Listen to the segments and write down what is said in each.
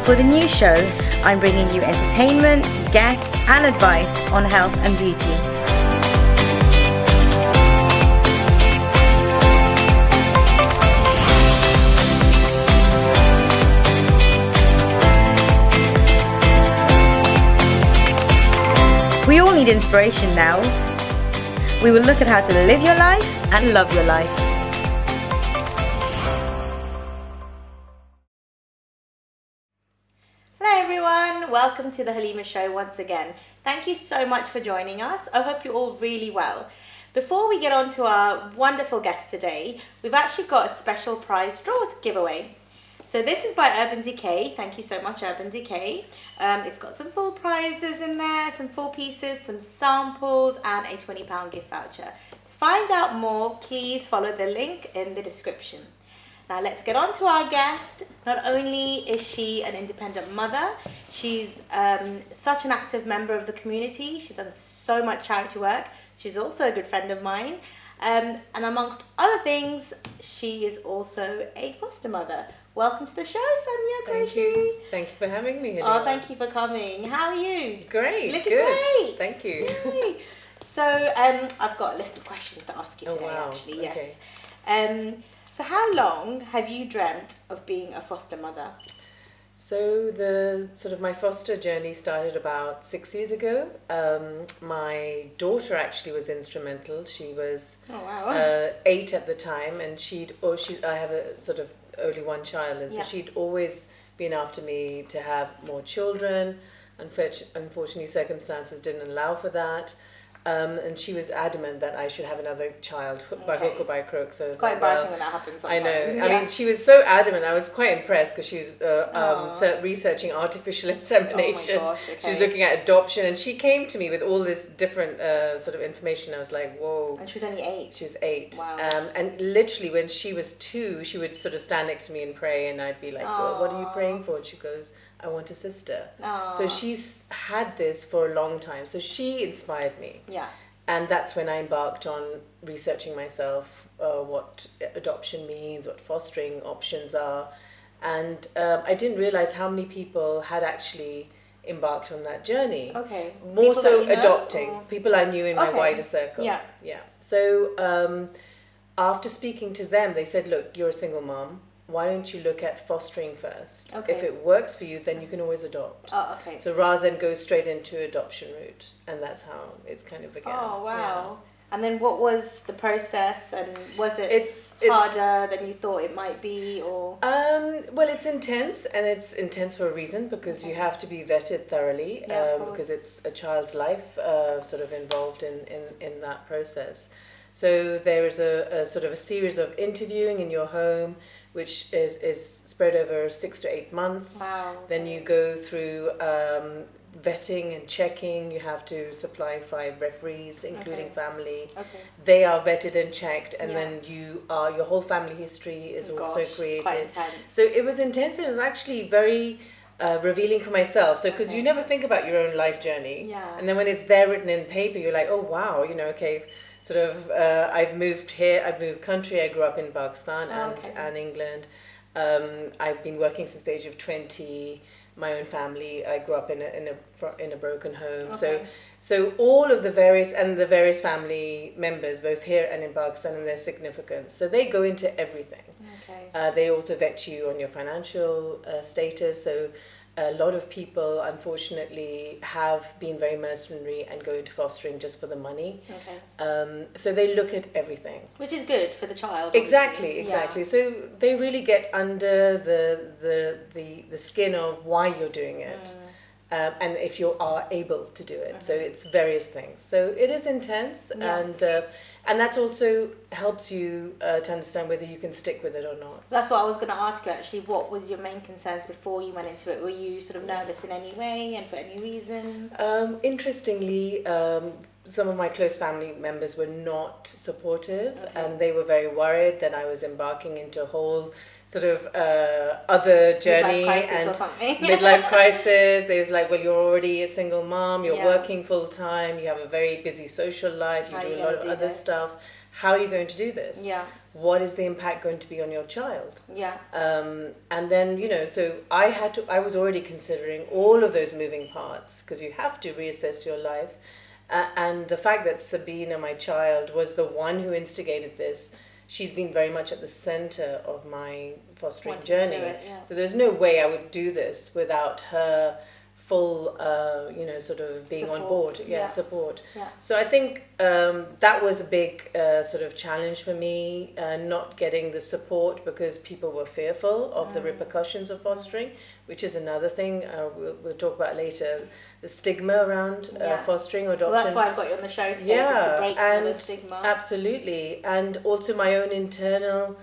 For the new show, I'm bringing you entertainment, guests and advice on health and beauty. We all need inspiration now. We will look at how to live your life and love your life. Hello everyone, welcome to the Halimah show once again. Thank you so much for joining us. I hope you're all really well. Before we get on to our wonderful guest today, we've actually got a special prize draw giveaway. So this is by Urban Decay. Thank you so much, Urban Decay. It's got some full prizes in there, some full pieces, some samples, and a £20 gift voucher. To find out more, please follow the link in the description. Now let's get on to our guest. Not only is she an independent mother, she's such an active member of the community. She's done so much charity work. She's also a good friend of mine. And amongst other things, she is also a foster mother. Welcome to the show, Suniya Qureshi. Thank you for having me, Halimah. Oh, thank you for coming. How are you? Great. Looking good. Great. Thank you. Yay. So, I've got a list of questions to ask you today, actually. Okay. Yes. So how long have you dreamt of being a foster mother? So my foster journey started about 6 years ago. My daughter actually was instrumental. She was 8 at the time, and I have a sort of only one child, and so she'd always been after me to have more children. Unfortunately, circumstances didn't allow for that. And she was adamant that I should have another child by hook or by crook. So it's quite embarrassing when that happens sometimes. I know. Yeah. I mean, she was so adamant. I was quite impressed because she was researching artificial insemination. Oh my gosh, okay. She was looking at adoption, and she came to me with all this different sort of information. I was like, whoa. And she was only 8. She was 8. Wow. And literally when she was 2, she would sort of stand next to me and pray, and I'd be like, well, what are you praying for? And she goes, I want a sister. Aww. So she's had this for a long time. So she inspired me. Yeah. And that's when I embarked on researching myself, what adoption means, what fostering options are. And I didn't realize how many people had actually embarked on that journey. Okay. More people so adopting. People I knew in my wider circle. Yeah. Yeah. So after speaking to them, they said, look, you're a single mom. Why don't you look at fostering first? Okay. If it works for you, then you can always adopt. Oh, okay. So rather than go straight into adoption route, and that's how it kind of began. Oh, wow. Yeah. And then what was the process, and was it harder than you thought it might be, or? Well, it's intense, and it's intense for a reason, because you have to be vetted thoroughly, because it's a child's life sort of involved in that process. So there is a sort of a series of interviewing in your home, which is spread over 6 to 8 months. Wow. Then you go through vetting and checking. You have to supply 5 referees, including family. Okay. They are vetted and checked, and then your whole family history is also created. Quite intense. So it was intense, and it was actually very revealing for myself. So because you never think about your own life journey, and then when it's there written in paper, you're like, oh wow, okay. Sort of, I've moved here, I've moved country, I grew up in Pakistan and England. I've been working since the age of 20, my own family, I grew up in a broken home. Okay. So all of the various family members, both here and in Pakistan, and their significance. So they go into everything. Okay. They also vet you on your financial status. So a lot of people, unfortunately, have been very mercenary and go into fostering just for the money. Okay. So they look at everything, which is good for the child. Exactly. Yeah. So they really get under the skin of why you're doing it, and if you are able to do it. So it's various things. So it is intense, and that also helps you to understand whether you can stick with it or not. That's what I was going to ask you, actually. What was your main concerns before you went into it? Were you sort of nervous in any way and for any reason? Interestingly, some of my close family members were not supportive, and they were very worried that I was embarking into a whole sort of other journey and midlife crisis. They was like, well, you're already a single mom, you're working full time, you have a very busy social life, you do a lot of other stuff. How are you going to do this? Yeah. what is the impact going to be on your child? Yeah. And then, so I was already considering all of those moving parts, because you have to reassess your life. And the fact that Sabina, my child, was the one who instigated this, she's been very much at the center of my fostering journey. So there's no way I would do this without her full, sort of being support. On board. Support. Yeah. So I think that was a big sort of challenge for me, not getting the support because people were fearful of the repercussions of fostering, which is another thing we'll talk about later. The stigma around fostering or adoption. Well, that's why I've got you on the show today, just to break some of the stigma. Absolutely. And also my own internal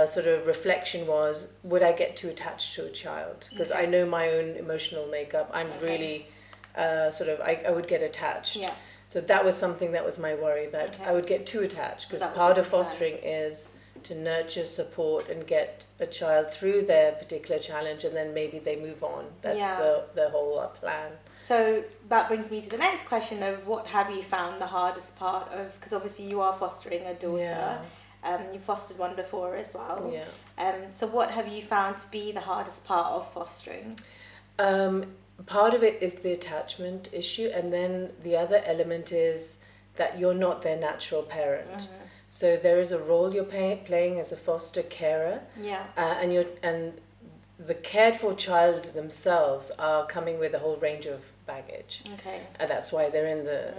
sort of reflection was, would I get too attached to a child? Because I know my own emotional makeup. I'm really I would get attached. Yeah. So that was something that was my worry, that I would get too attached, because part of fostering is to nurture, support, and get a child through their particular challenge, and then maybe they move on. That's the whole plan. So that brings me to the next question of what have you found the hardest part of, because obviously you are fostering a daughter, you fostered one before as well. So what have you found to be the hardest part of fostering? Part of it is the attachment issue, and then the other element is that you're not their natural parent. So there is a role you're playing as a foster carer, and the cared for child themselves are coming with a whole range of baggage. And that's why they're in the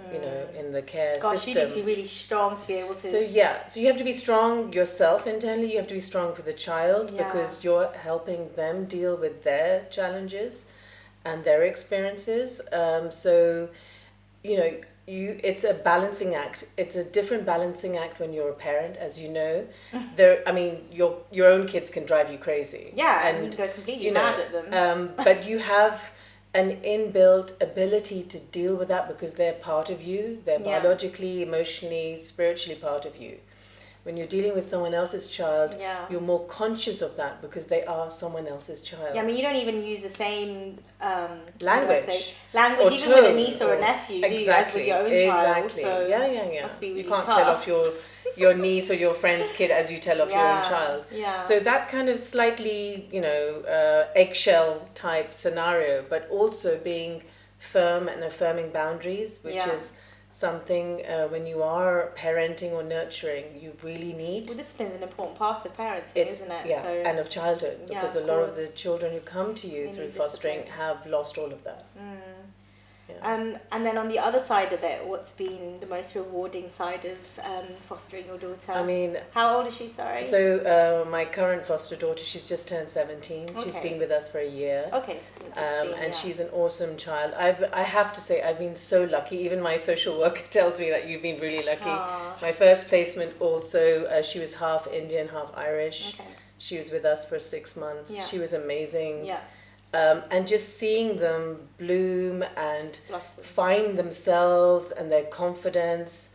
in the care system. You need to be really strong to be able to. So you have to be strong yourself internally. You have to be strong for the child, because you're helping them deal with their challenges and their experiences. It's a balancing act. It's a different balancing act when you're a parent, as you know. Your own kids can drive you crazy. And you can go completely mad at them. But you have an inbuilt ability to deal with that, because they're part of you. They're biologically, emotionally, spiritually part of you. When you're dealing with someone else's child, you're more conscious of that, because they are someone else's child. You don't even use the same language, even with a niece or a nephew, do you, as with your own child? So must be really you can't tough. tell off your niece or your friend's kid as you tell off your own child. So that kind of slightly, eggshell type scenario, but also being firm and affirming boundaries, which is something when you are parenting or nurturing, you really need. Well, discipline is an important part of parenting, isn't it? And of childhood, because a lot of the children who come to you through fostering have lost all of that. And then on the other side of it, what's been the most rewarding side of fostering your daughter? How old is she, sorry? So my current foster daughter, she's just turned 17. She's been with us for a year. Okay, so since 16, and she's an awesome child. I have to say, I've been so lucky. Even my social worker tells me that you've been really lucky. Aww. My first placement also, she was half Indian, half Irish. She was with us for 6 months. She was amazing. And just seeing them bloom and find themselves and their confidence,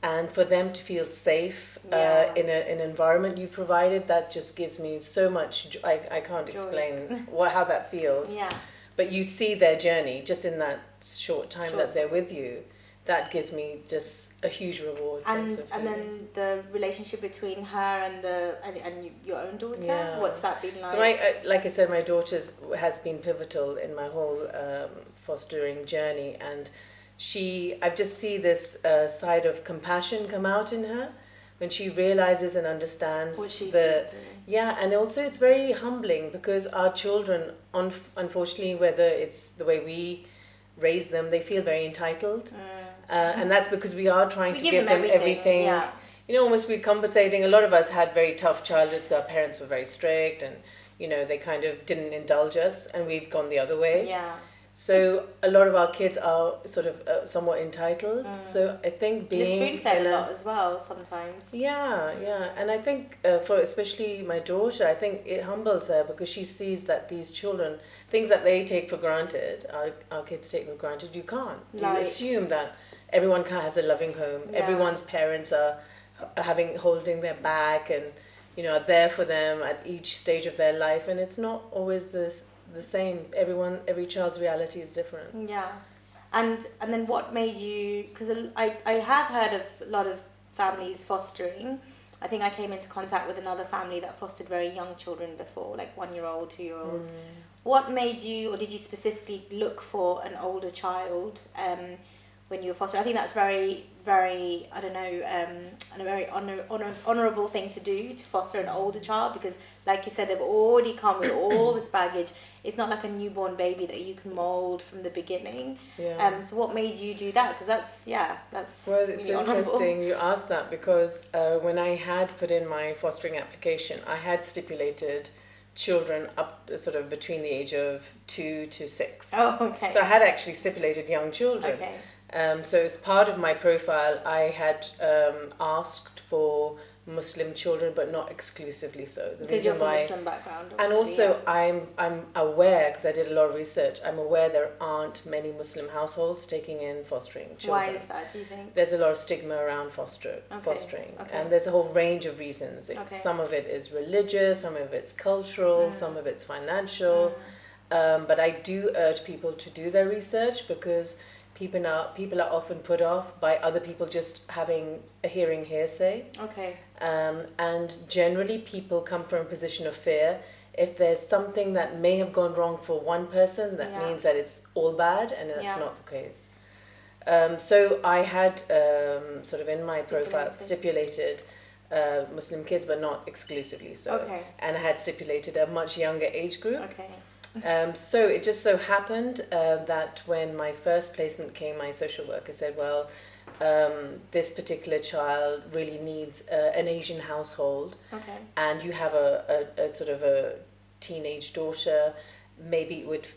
and for them to feel safe in an environment you provided, that just gives me so much I can't explain how that feels. But you see their journey just in that short time that they're with you. That gives me just a huge reward. And then the relationship between her and your own daughter, what's that been like? So like I said, my daughter has been pivotal in my whole fostering journey, and I just see this side of compassion come out in her when she realizes and understands and also it's very humbling, because our children, unfortunately, whether it's the way we raise them, they feel very entitled. And that's because we are trying to give them everything. Almost we're compensating. A lot of us had very tough childhoods. Our parents were very strict, and they kind of didn't indulge us, and we've gone the other way. So a lot of our kids are sort of somewhat entitled. So I think being spoon-fed a lot as well sometimes. And I think for especially my daughter, I think it humbles her, because she sees that these children, things that they take for granted, our kids take for granted, you can't. You assume that everyone has a loving home. Everyone's parents are holding their back and are there for them at each stage of their life, and it's not always the same. Every child's reality is different. And then what made you, because I have heard of a lot of families fostering, I think I came into contact with another family that fostered very young children before, like 1-year-old, 2-year-olds. What made you, or did you specifically look for an older child when you were fostering? I think that's very, very, I don't know, and a very honourable thing to do, to foster an older child, because like you said, they've already come with all this baggage. It's not like a newborn baby that you can mould from the beginning. Yeah. So what made you do that? Because that's well, it's really interesting you asked that, because when I had put in my fostering application, I had stipulated children up sort of between the age of 2 to 6. Oh, okay. So I had actually stipulated young children. Okay. So as part of my profile, I had asked for Muslim children, but not exclusively so. Because you're from a Muslim background. And also, yeah. I'm aware, because I did a lot of research, I'm aware there aren't many Muslim households taking in fostering children. Why is that, do you think? There's a lot of stigma around fostering. Okay. And there's a whole range of reasons. Some of it is religious, some of it's cultural, some of it's financial. But I do urge people to do their research, because people are often put off by other people just hearing hearsay. Okay. And generally people come from a position of fear. If there's something that may have gone wrong for one person, that means that it's all bad, and that's not the case. So I had sort of in my profile stipulated Muslim kids, but not exclusively so. Okay. And I had stipulated a much younger age group. Okay. So it just so happened that when my first placement came, my social worker said, well, this particular child really needs an Asian household. Okay. And you have a sort of a teenage daughter, maybe it would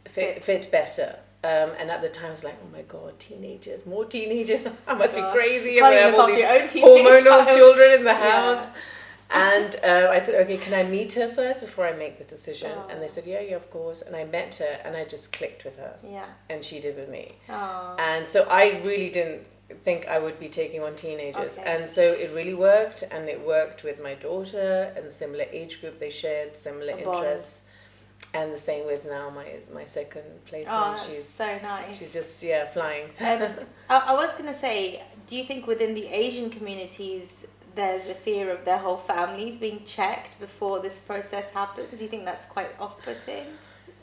fit better. And at the time I was like, oh my God, more teenagers, I must be crazy. I'm going to have all these hormonal children in the house. Yeah. And I said, okay, can I meet her first before I make the decision? Oh. And they said, yeah, of course. And I met her, and I just clicked with her. Yeah. And she did with me. Oh. And so I really didn't think I would be taking on teenagers. Okay. And so it really worked, and it worked with my daughter and similar age group. They shared similar interests. And the same with now my second placement. Oh, that's so nice. She's just, flying. I was going to say, do you think within the Asian communities there's a fear of their whole families being checked before this process happens? Do you think that's quite off-putting?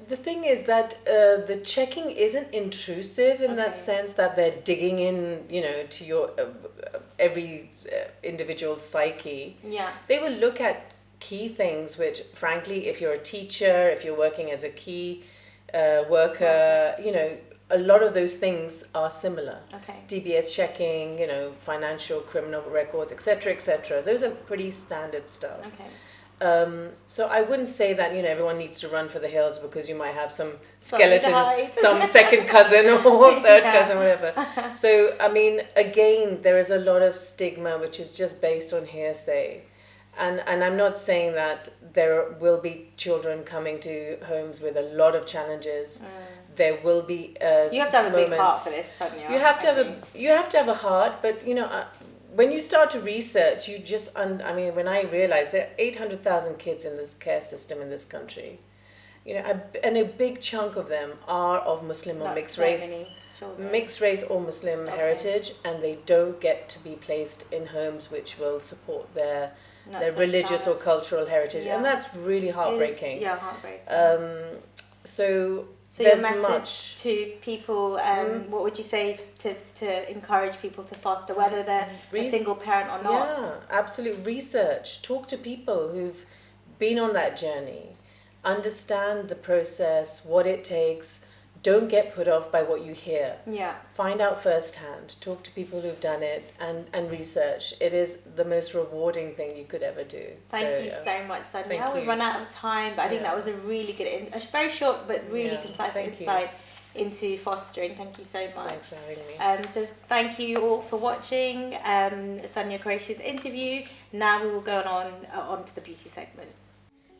The thing is that the checking isn't intrusive in that sense that they're digging in, to your every individual psyche. Yeah. They will look at key things, which frankly, if you're a teacher, if you're working as a key worker, a lot of those things are similar. Okay. DBS checking, financial, criminal records, etc. Those are pretty standard stuff. Okay. So I wouldn't say that, everyone needs to run for the hills because you might have some skeleton, some second cousin or third cousin, whatever. So, I mean, again, there is a lot of stigma which is just based on hearsay. And I'm not saying that there will be children coming to homes with a lot of challenges. There will be you have to have a big heart for this, don't you? You have to have a heart, but when you start to research, you just when I realized there are 800,000 kids in this care system in this country, and a big chunk of them are of Muslim or mixed race or Muslim heritage, and they don't get to be placed in homes which will support their religious or cultural heritage, and that's really heartbreaking. Heartbreaking. So your message to people, what would you say to encourage people to foster, whether they're a single parent or not? Yeah, absolute research. Talk to people who've been on that journey. Understand the process, what it takes. Don't get put off by what you hear. Yeah. Find out firsthand. Talk to people who've done it and research. It is the most rewarding thing you could ever do. Thank you so much, Suniya. We've run out of time, but I think that was a really good, a very short but really concise insight into fostering. Thank you so much. Thanks for having me. So thank you all for watching Suniya Qureshi's interview. Now we will go on to the beauty segment.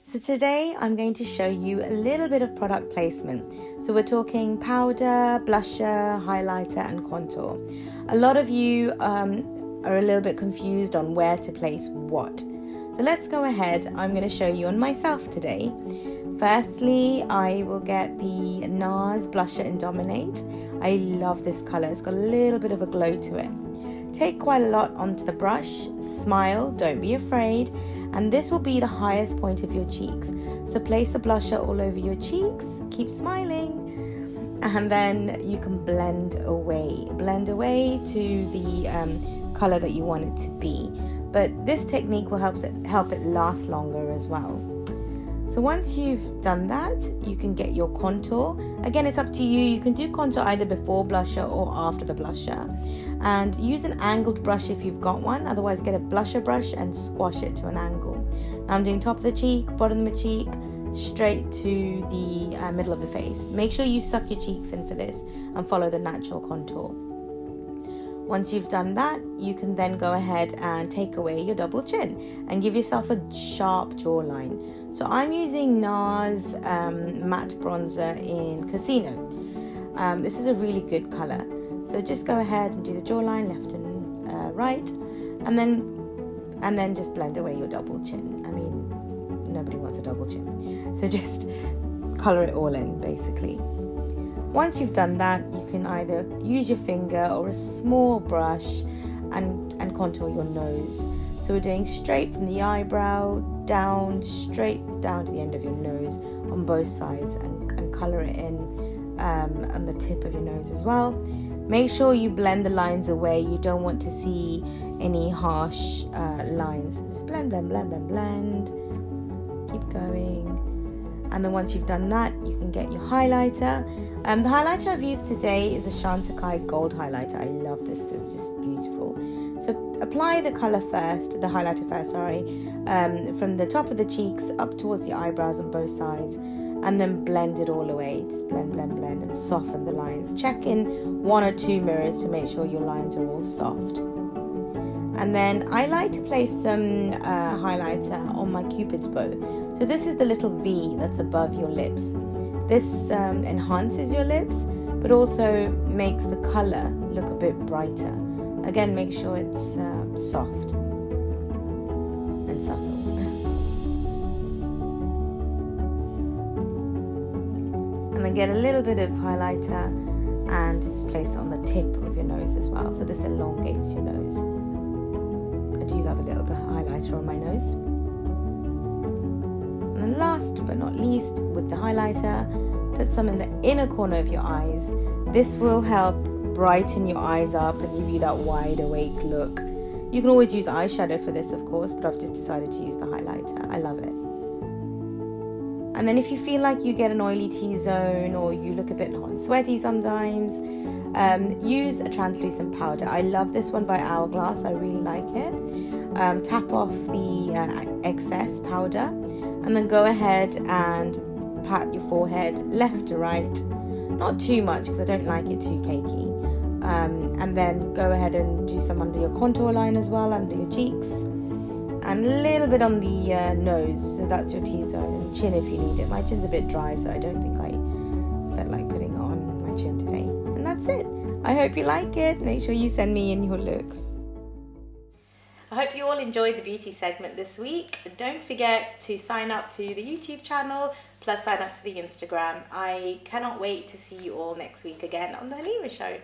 So today I'm going to show you a little bit of product placement. So we're talking powder, blusher, highlighter and contour. A lot of you are a little bit confused on where to place what. So let's go ahead. I'm going to show you on myself today. Firstly, I will get the NARS blusher in Dominate. I love this colour. It's got a little bit of a glow to it. Take quite a lot onto the brush, smile, don't be afraid, and this will be the highest point of your cheeks. So place the blusher all over your cheeks, keep smiling, and then you can blend away to the color that you want it to be. But this technique will help it last longer as well. So once you've done that, you can get your contour. Again, it's up to you. You can do contour either before blusher or after the blusher. And use an angled brush if you've got one. Otherwise, get a blusher brush and squash it to an angle. Now I'm doing top of the cheek, bottom of the cheek, straight to the middle of the face. Make sure you suck your cheeks in for this and follow the natural contour. Once you've done that, you can then go ahead and take away your double chin and give yourself a sharp jawline. So I'm using NARS matte bronzer in Casino. This is a really good color. So just go ahead and do the jawline left and right, and then just blend away your double chin. I mean, nobody wants a double chin. So just color it all in, basically. Once you've done that, you can either use your finger or a small brush and contour your nose. So we're doing straight from the eyebrow down, straight down to the end of your nose on both sides, and color it in on the tip of your nose as well. Make sure you blend the lines away. You don't want to see any harsh lines. Just blend, blend, blend, blend, blend. Keep going. And then once you've done that, you can get your highlighter. The highlighter I've used today is a Chantecaille Gold highlighter. I love this. It's just beautiful. So apply the highlighter first, from the top of the cheeks up towards the eyebrows on both sides. And then blend it all away. Just blend, blend, blend, and soften the lines. Check in 1 or 2 mirrors to make sure your lines are all soft. And then I like to place some highlighter on my Cupid's bow. So this is the little V that's above your lips. This enhances your lips, but also makes the color look a bit brighter. Again, make sure it's soft and subtle. And then get a little bit of highlighter and just place it on the tip of your nose as well. So this elongates your nose. I do love a little bit of highlighter on my nose. And then last but not least, with the highlighter, put some in the inner corner of your eyes. This will help brighten your eyes up and give you that wide awake look. You can always use eyeshadow for this, of course, but I've just decided to use the highlighter. I love it. And then if you feel like you get an oily T-zone or you look a bit hot and sweaty sometimes, use a translucent powder. I love this one by Hourglass. I really like it. Tap off the excess powder and then go ahead and pat your forehead left to right. Not too much because I don't like it too cakey. And then go ahead and do some under your contour line as well, under your cheeks. And a little bit on the nose, so that's your T-zone, and chin if you need it. My chin's a bit dry, so I don't think I felt like putting it on my chin today. And that's it. I hope you like it. Make sure you send me in your looks. I hope you all enjoyed the beauty segment this week. Don't forget to sign up to the YouTube channel, plus sign up to the Instagram. I cannot wait to see you all next week again on the Halimah Show.